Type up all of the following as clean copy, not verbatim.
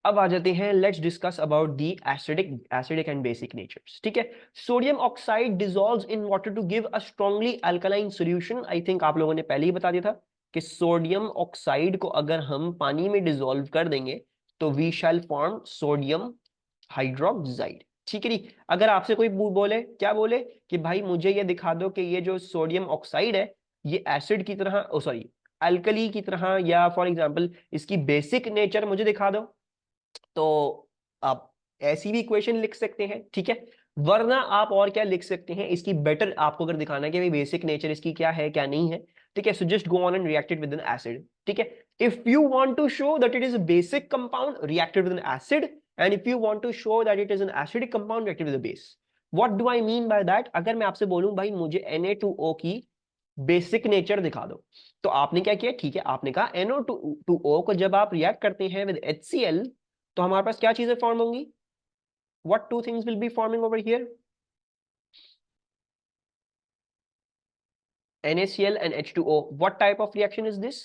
अब आ जाते हैं, let's discuss about the acidic and basic natures. ठीक है, sodium oxide dissolves in water to give a strongly alkaline solution. I think आप लोगों ने पहले ही बता दिया था कि सोडियम ऑक्साइड को अगर हम पानी में डिसॉल्व कर देंगे तो we shall form sodium hydroxide. ठीक है जी। अगर आपसे कोई बोले, क्या बोले कि भाई मुझे ये दिखा दो कि ये जो सोडियम ऑक्साइड है ये एसिड की तरह, ओ सॉरी अल्कली की तरह, या फॉर एग्जांपल इसकी बेसिक नेचर मुझे दिखा दो, तो आप ऐसी भी इक्वेशन लिख सकते हैं। ठीक है, वरना आप और क्या लिख सकते हैं, इसकी बेटर आपको अगर दिखाना है कि भाई बेसिक नेचर इसकी क्या है क्या नहीं है। ठीक है, so just go on and react it with an acid. ठीक है, if you want to show that it is a basic compound, react with an acid, and if you want to show that it is an acidic compound, react with a base. What do I mean by that? अगर मैं आपसे बोलूं भाई मुझे Na2O की basic nature दिखा दो, तो आपने क्या किया? ठीक है, आपने कहा NO2O को जब आप रिएक्ट करते हैं विद HCl तो हमारे पास क्या चीजें फॉर्म होंगी? What two things will be forming over here? NaCl and H2O. What type of reaction is this?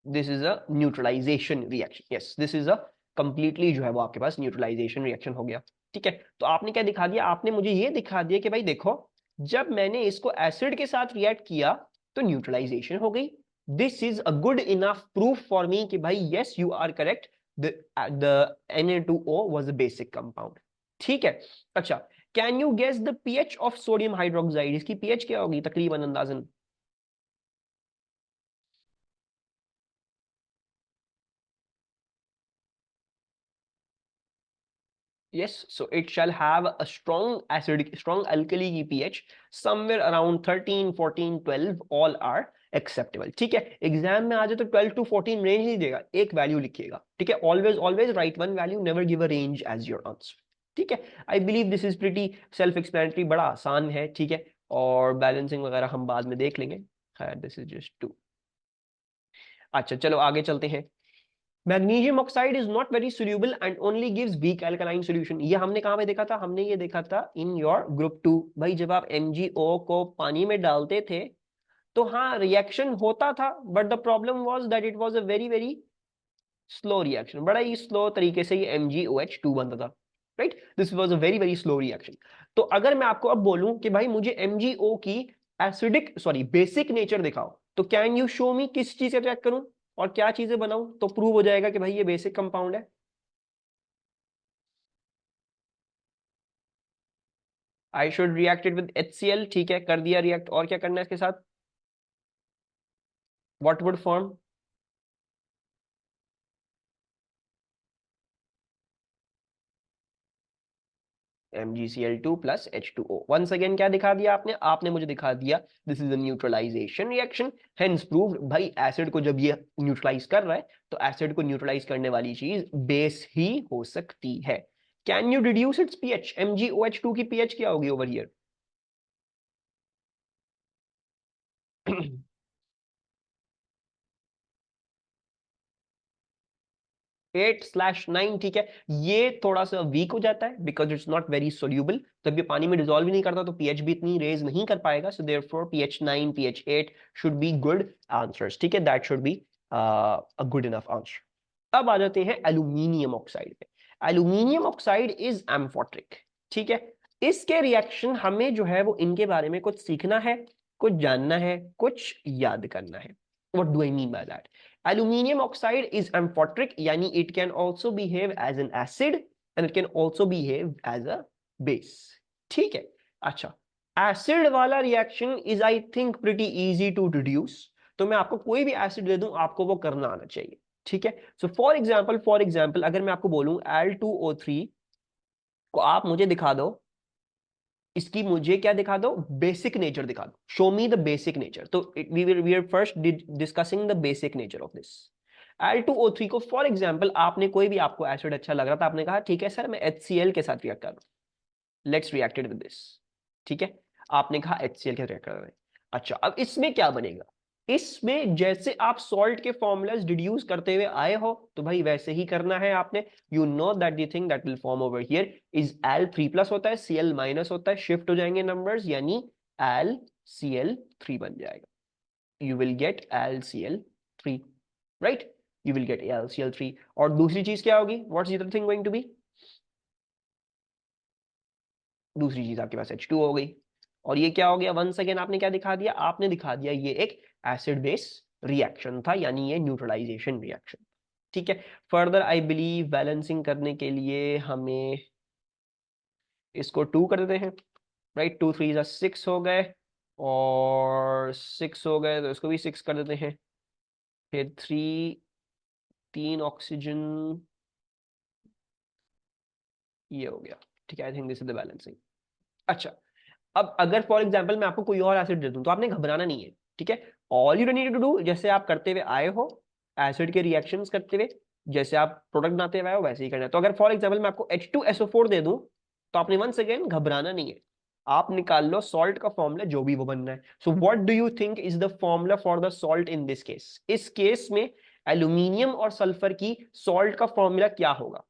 This is a neutralization reaction. Yes, this is a completely जो है वो आपके पास न्यूट्रलाइजेशन रिएक्शन हो गया। ठीक है, तो आपने क्या दिखा दिया? आपने मुझे ये दिखा दिया कि भाई देखो, जब मैंने इसको एसिड के साथ रिएक्ट किया तो न्यूट्रलाइजेशन हो गई। This is a good enough proof for me कि भाई yes you are correct, the Na2O was a basic compound। ठीक है, अच्छा, can you guess the pH of sodium hydroxide? इसकी पीएच क्या होगी तकरीबन अंदाजन? Yes, so it shall have a strong acidic, strong alkali की pH somewhere around 13, 14, 12 all are acceptable। ठीक है, एग्जाम में आ जाए तो 12 to 14 रेंज नहीं देगा, एक वैल्यू लिखिएगा। ठीक है, always always write one value, never give a range as your answer. ठीक है, I believe this is pretty self explanatory, बड़ा आसान है। ठीक है, और बैलेंसिंग वगैरह हम बाद में देख लेंगे। खैर दिस इज जस्ट टू। अच्छा चलो आगे चलते हैं। Magnesium oxide is not very soluble and only gives weak alkaline solution. ये हमने कहां पे देखा था? हमने ये देखा था इन योर ग्रुप 2। भाई जब आप MgO को पानी में डालते थे तो हाँ रिएक्शन होता था, but the problem was that it was a very very slow reaction. बड़ा ही स्लो तरीके से ये MgOH2 बनता था। Right, this was a very very slow reaction. तो अगर मैं आपको अब बोलूं कि भाई मुझे MgO की एसिडिक सॉरी बेसिक नेचर दिखाओ, तो कैन यू शो मी किस चीज से रिएक्ट करूं और क्या चीजें बनाऊं तो प्रूव हो जाएगा कि भाई ये बेसिक कंपाउंड है? I should reacted with HCl। ठीक है, कर दिया रिएक्ट, और क्या करना है इसके साथ? What would form? MgCl2 plus H2O। Once again क्या दिखा दिया आपने? आपने मुझे दिखा दिया this is a neutralisation reaction, hence proved. भाई एसिड को जब ये न्यूट्रलाइज कर रहा है तो एसिड को न्यूट्रलाइज करने वाली चीज बेस ही हो सकती है। Can you deduce it's pH? MgOH2 की पीएच क्या होगी ओवर हियर? 8/9। ठीक है, ये थोड़ा सा वीक हो जाता है because it's not very soluble. जब ये पानी में डिसॉल्व ही नहीं करता तो पीएच भी इतनी रेज नहीं कर पाएगा। So therefore pH 9 pH 8 should be good answers. ठीक है, that should be a good enough answer. अब आ जाते हैं एल्यूमिनियम ऑक्साइड पे। Aluminium oxide is amphoteric. ठीक है, इसके रिएक्शन हमें जो है वो इनके बारे में कुछ सीखना है, कुछ जानना है, कुछ याद करना है। What do I mean by that? Aluminium oxide is amphoteric, यानी it can also behave as an acid and it can also behave as a base। ठीक है, अच्छा, एसिड वाला reaction is I think pretty easy to deduce. तो मैं आपको कोई भी एसिड दे दूं, आपको वो करना आना चाहिए। ठीक है, सो फॉर एग्जाम्पल अगर मैं आपको बोलूं Al2O3 को आप मुझे दिखा दो, इसकी मुझे क्या दिखा दो? बेसिक नेचर दिखा दो, show me the basic nature. तो we are first discussing the basic nature of this Al2O3 को। फॉर एग्जाम्पल आपने कोई भी, आपको एसिड अच्छा लग रहा था, आपने कहा ठीक है सर मैं HCl के साथ रिएक्ट कर रहा हूं, लेट्स रिएक्टेड विद दिस। ठीक है, आपने कहा HCl के साथ रिएक्ट कर रहे हैं। अच्छा, अब इसमें क्या बनेगा? इसमें जैसे आप सॉल्ट के फॉर्मूलाज डिड्यूस करते हुए आए हो तो भाई वैसे ही करना है आपने। You know that the thing that will form over here is Al3+ होता है, Cl- होता है, शिफ्ट हो जाएंगे नंबर्स, यानी AlCl3 बन जाएगा। you will get LCl3, right? You will get LCl3. और दूसरी चीज क्या होगी? What's the other thing going to be? दूसरी चीज आपके पास H2 हो गई। और ये क्या हो गया? वंस अगेन आपने क्या दिखा दिया? आपने दिखा दिया ये एक एसिड बेस रिएक्शन था, यानी ये न्यूट्रलाइजेशन रिएक्शन। ठीक है। फर्दर आई बिलीव बैलेंसिंग करने के लिए हमें इसको 2 कर देते हैं, राइट? 2 3 6 हो गए, और 6 हो गए तो इसको भी 6 कर देते हैं। फिर 3 ऑक्सीजन, ये हो गया। ठीक है, I think this is the balancing. अच्छा, अब अगर फॉर एग्जांपल मैं आपको कोई और एसिड दे दूं तो आपने घबराना नहीं है। ठीक है, all you need to do, जैसे आप करते हुए आए हो एसिड के रिएक्शंस करते हुए, जैसे आप प्रोडक्ट बनाते हुए आए हो, वैसे ही करना है। तो अगर फॉर एग्जांपल मैं आपको H2SO4 दे दूं तो आपने वंस अगेन घबराना नहीं है। आप निकाल लो सॉल्ट का फॉर्मूला, जो भी वो बनना है। So what do you think is the formula for the salt in this case? इस केस में एल्यूमिनियम और सल्फर की सॉल्ट का फॉर्मूला क्या होगा?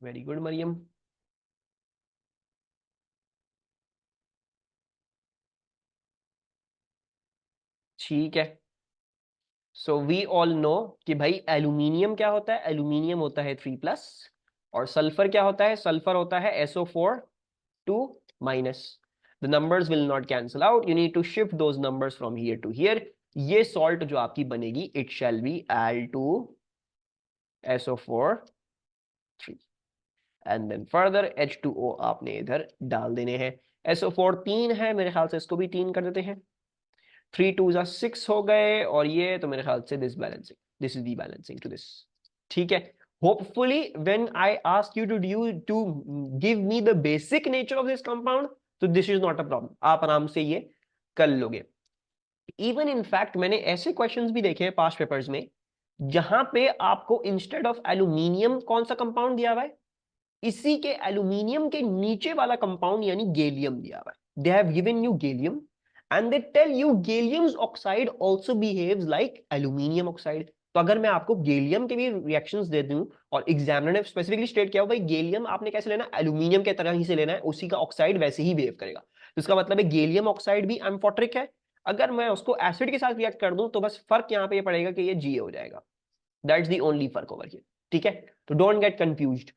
Very good Mariam. ठीक है, सो वी ऑल नो कि भाई एल्यूमिनियम क्या होता है? एल्यूमिनियम होता है 3+, और सल्फर क्या होता है? सल्फर होता है SO4 2-। The numbers will not cancel out, you need to shift those numbers from here to here. ये सॉल्ट जो आपकी बनेगी, it shall be Al2SO4 3, and then further H2O आपने इधर डाल देने हैं। SO4 3 है, मेरे ख्याल से इसको भी 3 कर देते हैं। 3 2 6 हो गए, और ये तो मेरे ख्याल से this balancing, this is the balancing to this. ठीक है, hopefully when I ask you to give me the basic nature of this compound, तो this is not a problem, आप आराम से ये कर लोगे। इवन इन फैक्ट मैंने ऐसे क्वेश्चंस भी देखे हैं पास्ट पेपर्स में, जहां पे आपको इंस्टेड ऑफ एल्यूमिनियम कौन सा कंपाउंड दिया हुआ है? इसी के एल्यूमिनियम के नीचे वाला कंपाउंड यानी गैलियम दिया हुआ है। They have given you gallium and they tell you galliums oxide also behaves like aluminium oxide. तो अगर मैं आपको गैलियम के भी रिएक्शंस दे दूं, और एग्जामिनर ने स्पेसिफिकली स्टेट किया हो भाई गैलियम आपने कैसे लेना है? एल्यूमिनियम के तरह ही से लेना है, उसी का ऑक्साइड वैसे ही बिहेव करेगा। तो इसका मतलब है गैलियम ऑक्साइड भी एम्फोटरिक है। अगर मैं उसको एसिड के साथ रिएक्ट कर दूं तो बस फर्क यहां पे ये पड़ेगा कि ये Ga हो जाएगा। दैट्स द ओनली फर्क ओवर हियर। ठीक है, तो don't get confused.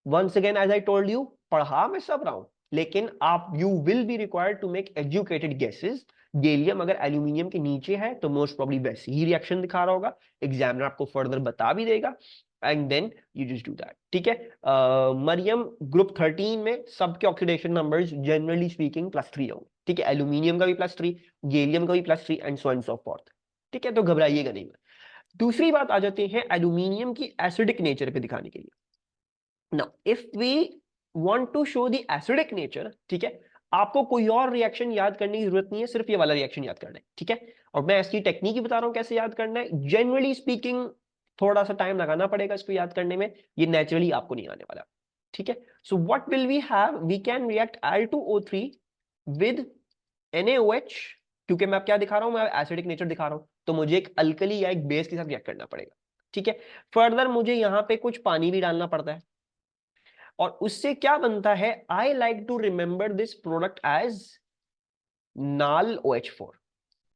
Once again as I told you, पढ़ा मैं सब रहा हूं, लेकिन आप you will be required to make educated guesses. Gallium अगर एल्यूमिनियम के नीचे है तो मोस्ट प्रोबब्ली वैसे ही रिएक्शन दिखा रहा होगा, एग्जामिनर आपको फर्दर बता भी देगा, and then you just do that. ठीक है, मरियम ग्रुप 13 में सबके ऑक्सीडेशन नंबर्स जनरली स्पीकिंग +3 होंगे। ठीक है, एल्यूमिनियम का भी +3, गैलियम का भी +3, and so and so fourth. ठीक है, तो घबराइएगा नहीं। दूसरी बात आ जाती है एल्यूमिनियम की एसिडिक नेचर पे दिखाने के लिए। Now, if we want to show the acidic nature, ठीक है, आपको कोई और रिएक्शन याद करने की जरूरत नहीं है, सिर्फ ये वाला रिएक्शन याद करना है। ठीक है, और मैं इसकी टेक्निक ही बता रहा हूं कैसे याद करना है। जनरली स्पीकिंग थोड़ा सा टाइम लगाना पड़ेगा इसको याद करने में, ये नेचुरली आपको नहीं आने वाला। ठीक है, so what will we have? We can react Al2O3 with NaOH, क्योंकि मैं अब क्या दिखा रहा हूं? मैं एसिडिक नेचर दिखा रहा हूं, तो मुझे एक अल्कली या एक बेस के साथ रिएक्ट करना पड़ेगा। ठीक है, फर्दर मुझे यहां पे कुछ पानी भी डालना पड़ता है, और उससे क्या बनता है? I like to remember this product as NaOH4।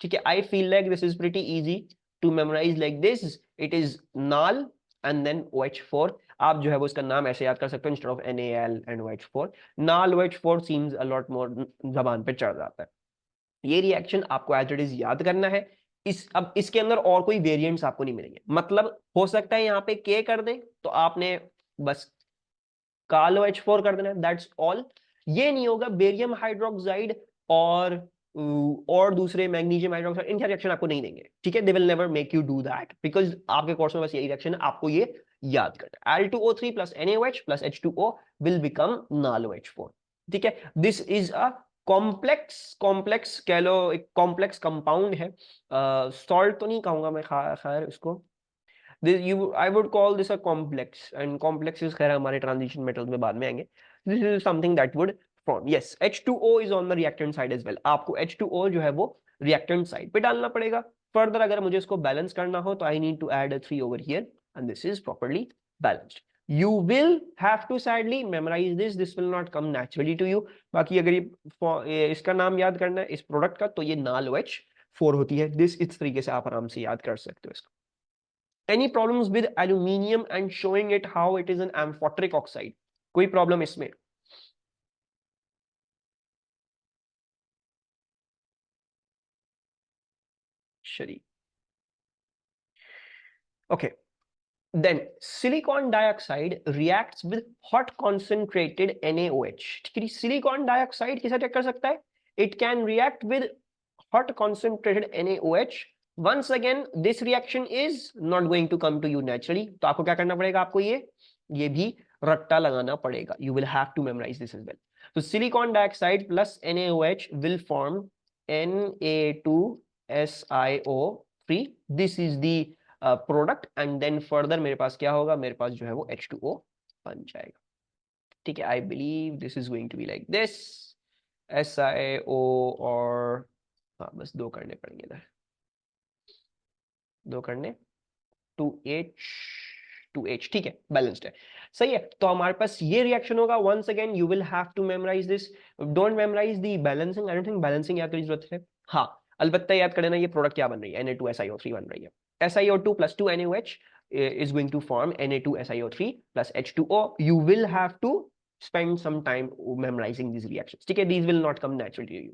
ठीक है, I feel like this is pretty easy to memorise like this. It is Nal and then OH4। आप जो है वो इसका नाम ऐसे याद कर सकते हो instead of NaL and OH4। NaOH4 seems a lot more, जबान पे चढ़ जाता है। ये रिएक्शन आपको एज इट इज याद करना है। अब इसके अंदर और कोई वेरिएंट्स आपको नहीं मिलेंगे। मतलब हो सकता है यहाँ पे K कर दें तो आपने बस कालो H4 कर देना, दैट्स ऑल। ये नहीं होगा बेरियम हाइड्रोक्साइड और दूसरे मैग्नीशियम हाइड्रोक्साइड, इनका रिएक्शन आपको नहीं देंगे। ठीक है, they will never make you do that, because आपके कोर्स में बस यही रिएक्शन है, आपको ये याद करना है। Al2O3 plus NaOH plus H2O will become NaOH4। ठीक है, दिस इज अ कॉम्प्लेक्स कह लो, एक कॉम्प्लेक्स कंपाउंड है। सॉल्ट तो नहीं कहूंगा मैं, खैर इसको I would call this a complex, and complexes खैर हमारे transition metals में बाद में आएंगे। This is something that would form. Yes, H2O is on the reactant side as well. आपको H2O जो है वो reactant side पे डालना पड़ेगा। Further अगर मुझे इसको balance करना हो तो I need to add a 3 over here, and this is properly balanced. You will have to sadly memorize this. This will not come naturally to you. बाकी अगर ये इसका नाम याद करना है इस प्रोडक्ट का, तो ये नाल OH4 होती है. दिस इस तरीके से आप आराम से याद कर सकते हो इसको. Any problems with aluminium and showing it how it is an amphoteric oxide? कोई प्रॉब्लम इसमें? शरी. Okay. Then silicon dioxide reacts with hot concentrated NaOH. ठीक है, silicon dioxide किसे check कर सकता है? It can react with hot concentrated NaOH. Once again, this reaction is not going to come to you naturally. तो आपको क्या करना पड़ेगा? आपको ये भी रट्टा लगाना पड़ेगा. You will have to memorize this as well. So silicon dioxide plus NaOH will form Na2SiO3. This is the product. And then further मेरे पास क्या होगा? मेरे पास जो है वो H2O बन जाएगा. ठीक है, I believe this is going to be like this. SiO और हाँ बस दो करने पड़ेंगे इधर, दो करने 2H. ठीक है, बैलेंस्ड है, सही है. तो हमारे पास ये रिएक्शन होगा. Once again you will have to memorise this. Don't memorise the balancing. I don't think balancing याद करने की जरूरत है. हाँ, अलबत्ता याद कर लेना ये प्रोडक्ट क्या बन रही है. Na2SiO3 बन रही है. SiO2 plus 2 NaOH is going to form Na2SiO3 plus H2O. You will have to spend some time memorizing these reactions. ठीक है, these will not come naturally to you.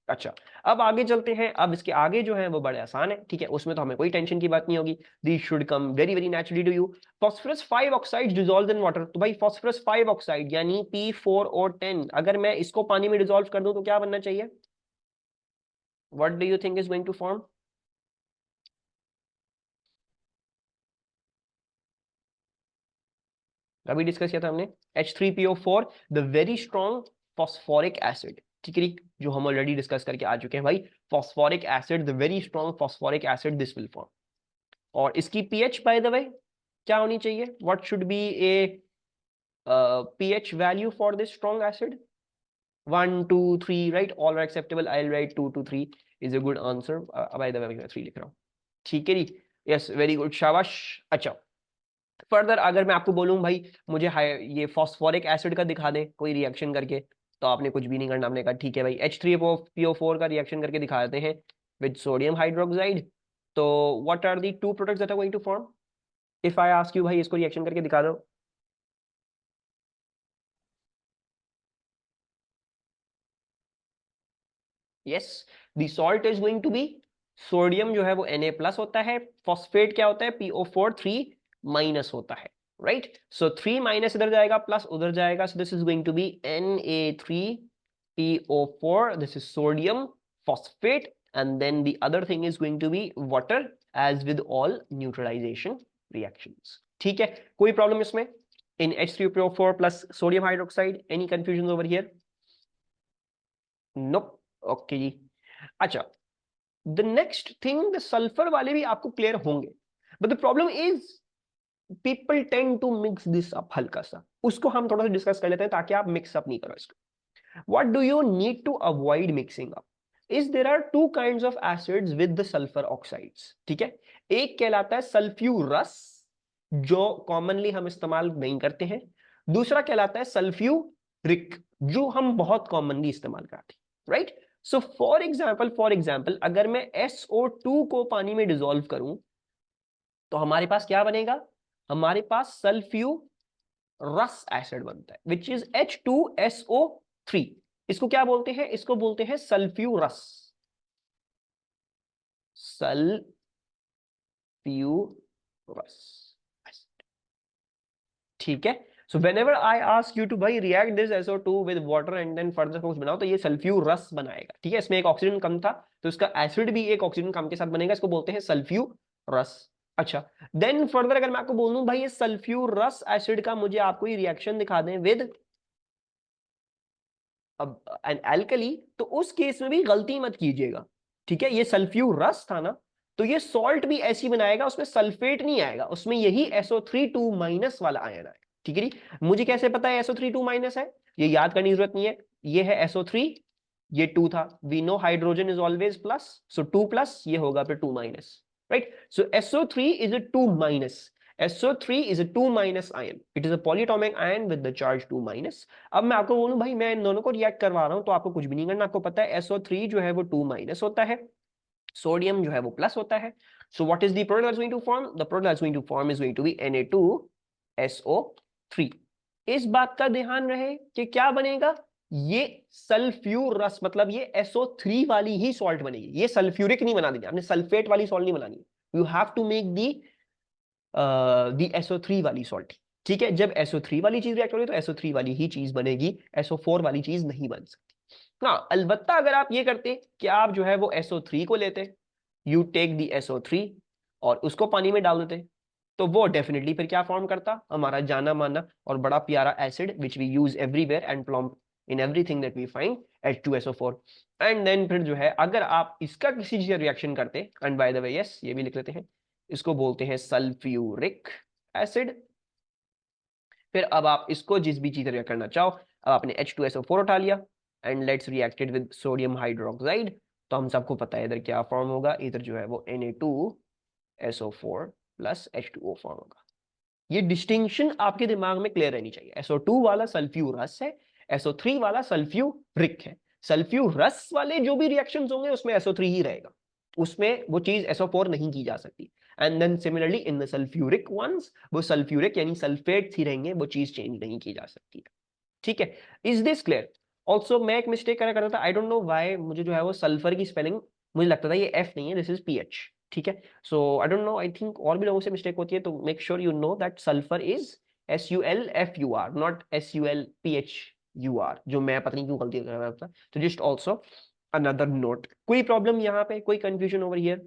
अच्छा, अब आगे चलते हैं. अब इसके आगे जो है वो बड़े आसान है. ठीक है, उसमें तो हमें कोई टेंशन की बात नहीं होगी. These should come very very naturally to you. Phosphorus 5 oxides dissolved in water. तो भाई phosphorus 5 oxide यानी P4O10, अगर मैं इसको पानी में डिसॉल्व कर दूं तो क्या बनना चाहिए? What do you think is going to form? अभी डिस्कस किया था हमने H3PO4, the very strong phosphoric acid. ठीक है, जो हम ऑलरेडी डिस्कस करके आ चुके हैं भाई. Phosphoric acid, the very strong phosphoric acid, this will form. और इसकी पीएच बाय द वे क्या होनी चाहिए? What should be A pH value for this strong acid? 1 2 3, right? All are acceptable. I'll write 2 to 3 is a good answer. by the way मैं 3 लिख रहा हूँ. ठीक है जी, यस, वेरी गुड, शाबाश. अच्छा, फर्दर अगर मैं आपको बोलूं भाई मुझे ये फॉस्फोरिक एसिड का दिखा दे कोई रिएक्शन करके, तो आपने कुछ भी नहीं करना. आपने कहा ठीक है भाई H3PO4 का रिएक्शन करके दिखा देते हैं विद सोडियम हाइड्रोक्साइड. तो what are the two products that are going to form? If I ask you भाई इसको रिएक्शन करके दिखा दो. Yes, the salt is going to be sodium जो है वो Na+ होता है. फॉस्फेट क्या होता है? PO4 3- होता है. right? So 3 minus इधर जाएगा, plus उधर जाएगा. So this is going to be Na3PO4. This is sodium phosphate, and then the other thing is going to be water, as with all neutralization reactions. ठीक है, कोई problem इसमें? In H3PO4 plus sodium hydroxide, any confusions over here? Nope. Okay जी. अच्छा, the next thing, the sulfur वाले भी आपको clear होंगे, but the problem is people tend to mix this up हल्का सा. उसको हम थोड़ा सा डिस्कस कर लेते हैं ताकि आप मिक्स अप नहीं करो इसको. What do you need to avoid mixing up? Is there are two kinds of acids with the sulfur oxides. ठीक है, एक कहलाता है सल्फ्यूरस, जो कॉमनली हम इस्तेमाल नहीं करते हैं. दूसरा कहलाता है सल्फ्यूरिक, जो हम बहुत कॉमनली इस्तेमाल करते हैं. राइट? सो फॉर एग्जाम्पल अगर मैं SO2 को पानी में डिसॉल्व करूं तो हमारे पास क्या बनेगा? हमारे पास सल्फ्यूरस एसिड बनता है, विच इज H2SO3. इसको क्या बोलते हैं? इसको बोलते हैं सल्फ्यूरस. ठीक है. So whenever I ask you to भाई react this SO2 with water and then further कुछ बनाओ, तो ये सल्फ्यूरस बनाएगा. ठीक है, इसमें एक ऑक्सीजन कम था तो इसका एसिड भी एक ऑक्सीजन कम के साथ बनेगा. इसको बोलते हैं सल्फ्यूरस. अच्छा, देन फर्दर अगर मैं आपको बोल दूं भाई ये सल्फ्यूरस एसिड का मुझे आपको ये रिएक्शन दिखा दें विद एन एल्कली, तो उस केस में भी गलती मत कीजिएगा. ठीक है, ये सल्फ्यूरस था ना, तो ये सॉल्ट भी ऐसी बनाएगा, उसमें सल्फेट नहीं आएगा, उसमें यही SO3 2- वाला आयन आएगा. ठीक है जी. मुझे कैसे पता है SO3 2- है? ये याद करने की जरूरत नहीं है. ये है SO3, ये 2 था. We know hydrogen is always plus, so 2+, ये होगा फिर 2-. Right? So SO3 is a 2-. SO3 is a 2 minus ion. It is a polyatomic ion with the charge 2 minus. अब मैं आपको बोलूं भाई मैं इन दोनों को रिएक्ट करवा रहा हूं तो आपको कुछ भी नहीं करना, आपको पता है SO3 जो है वो 2 माइनस होता है, सोडियम जो है वो प्लस होता है. So what is the product that's going to form? The product that's going to form is going to be Na2SO3. इस बात का ध्यान रहे कि क्या बनेगा, ये सल्फ्यूरस, मतलब ये SO3 वाली ही सॉल्ट बनेगी, ये सल्फ्यूरिक नहीं बना देनी, आपने सल्फेट वाली सॉल्ट नहीं बनानी. You have to make the SO3 वाली सॉल्ट. ठीक है, जब SO3 वाली चीज रिएक्ट होगी तो SO3 वाली ही चीज बनेगी, SO4 वाली चीज नहीं बन सकती. हाँ, अलबत्ता अगर आप ये करते कि आप जो है वो SO3 को लेते, यू टेक दी SO3 और उसको पानी में डाल देते, तो वो डेफिनेटली फिर क्या फॉर्म करता, हमारा जाना माना और बड़ा प्यारा acid which we use everywhere and plump in everything that we find, H2SO4. And then फिर जो है अगर आप इसका किसी चीज से रिएक्शन करते, and by the way yes ये भी लिख लेते हैं, इसको बोलते हैं सल्फ्यूरिक एसिड. फिर अब आप इसको जिस भी चीज से रिएक्ट करना चाहो, अब आपने H2SO4 उठा लिया and let's reacted with sodium hydroxide, तो हम सबको पता है इधर क्या फॉर्म होगा, इधर जो है वो Na2SO4 प्लस H2O फॉर्म होगा. ये डिस्टिंक्शन आपके दिमाग में क्लियर रहनी चाहिए. SO2 वाला सल्फ्यूरस है, SO3 वाला सल्फ्यूरिक है. सल्फ्यूरस वाले जो भी रिएक्शंस होंगे उसमें SO3 ही रहेगा, उसमें वो चीज SO4 नहीं की जा सकती. And then similarly in the sulphuric वंस वो सल्फ्यूरिक यानी सल्फेट ही रहेंगे, वो चीज चेंज नहीं की जा सकती है. ठीक है, इज दिस क्लियर? ऑल्सो मैं एक मिस्टेक करा करता था, आई डोंट नो व्हाई, मुझे जो है वो सल्फर की स्पेलिंग मुझे लगता था ये F नहीं है, दिस इज PH. ठीक है, so I don't know, I think और भी लोगों से मिस्टेक होती है, तो make sure you know that sulphur is SULFUR not SULPHUR, जो मैं पता नहीं क्यों गलती कर रहा था. तो जस्ट ऑल्सो अनदर नोट, कोई प्रॉब्लम यहाँ पे, कोई कंफ्यूजन ओवर हियर?